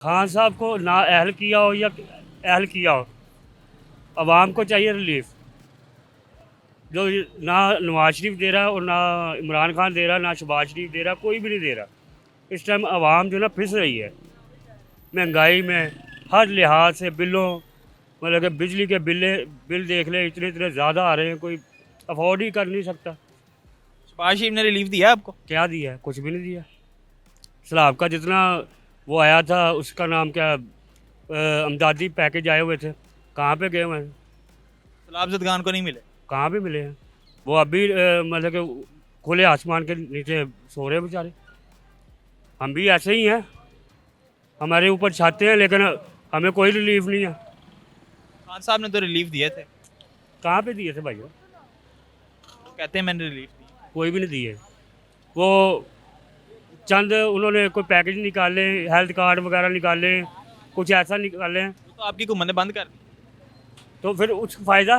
खान साहब को ना अहल किया हो या अहल किया हो, अवाम को चाहिए रिलीफ। जो ना नवाज शरीफ दे रहा और ना इमरान खान दे रहा, ना शहबाज शरीफ दे रहा, कोई भी नहीं दे रहा। इस टाइम अवाम जो ना पिस रही है महंगाई में, हर लिहाज से। बिलों, मतलब कि बिजली के बिल देख ले, इतने इतने ज़्यादा आ रहे हैं, कोई अफोर्ड ही कर नहीं सकता। शहबाज शरीफ ने रिलीफ दिया आपको? क्या दिया है? कुछ भी नहीं दिया। सैलाब का जितना वो आया था, उसका नाम क्या, अमदादी पैकेज आए हुए थे, कहाँ पे गए हुए हैं? सलाब जदगान को नहीं मिले? कहाँ पे मिले हैं? वो अभी मतलब कि खुले आसमान के नीचे सो रहे हैं बेचारे। हम भी ऐसे ही हैं, हमारे ऊपर छाते हैं, लेकिन हमें कोई रिलीफ नहीं है। खान साहब ने तो रिलीफ दिए थे। कहाँ पे दिए थे भाई? वो कहते हैं मैंने रिलीफ दिए। कोई भी नहीं दिए। वो चंद उन्होंने कोई पैकेज निकाले, हेल्थ कार्ड वगैरह निकाले, कुछ ऐसा निकाले, वो तो आपकी हुकूमत ने बंद कर दी। तो फिर उसका फ़ायदा,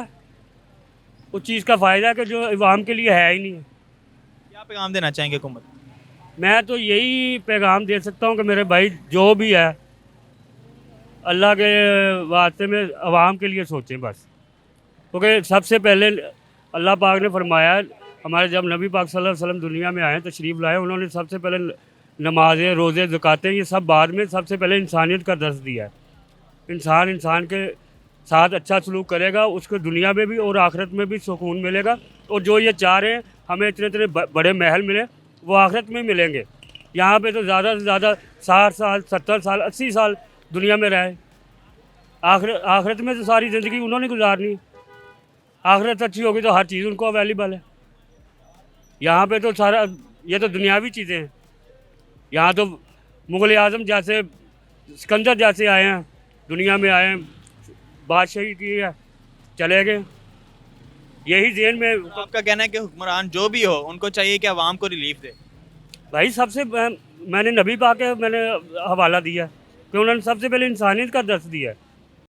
उस चीज़ का फ़ायदा कि जो इवाम के लिए है ही नहीं है। क्या पैगाम देना चाहेंगे हुकूमत को? मैं तो यही पैगाम दे सकता हूँ कि मेरे भाई जो भी है, अल्लाह के वास्ते में अवाम के लिए सोचें बस। क्योंकि सबसे पहले अल्लाह पाक ने फरमाया, हमारे जब नबी पाक सल्लल्लाहु अलैहि वसल्लम दुनिया में आए, तशरीफ़ लाए, उन्होंने सबसे पहले नमाज़ें, रोज़े, ज़कातें, ये सब बाद में, सबसे पहले इंसानियत का दर्स दिया है। इंसान इंसान के साथ अच्छा सलूक करेगा, उसको दुनिया में भी और आखिरत में भी सुकून मिलेगा। और जो ये चाह रहे हैं हमें इतने इतने बड़े महल मिले, वो आखिरत में मिलेंगे। यहाँ पे तो ज़्यादा से ज़्यादा 60 साल, 70 साल, 80 साल दुनिया में रहे। आखिरत में तो सारी ज़िंदगी उन्होंने गुजारनी। आखिरत अच्छी होगी तो हर चीज़ उनको अवेलेबल है। यहाँ पे तो सारा, ये तो दुनियावी चीज़ें हैं। यहाँ तो मुग़ल आज़म जैसे, सिकंदर जैसे आए हैं, दुनिया में आए हैं, बादशाही की है, चले गए। यही जेन में। तो आपका कहना है कि हुक्मरान जो भी हो उनको चाहिए कि अवाम को रिलीफ दे। भाई सबसे मैंने नबी पाक के मैंने हवाला दिया कि उन्होंने सबसे पहले इंसानियत का दर्स दिया है।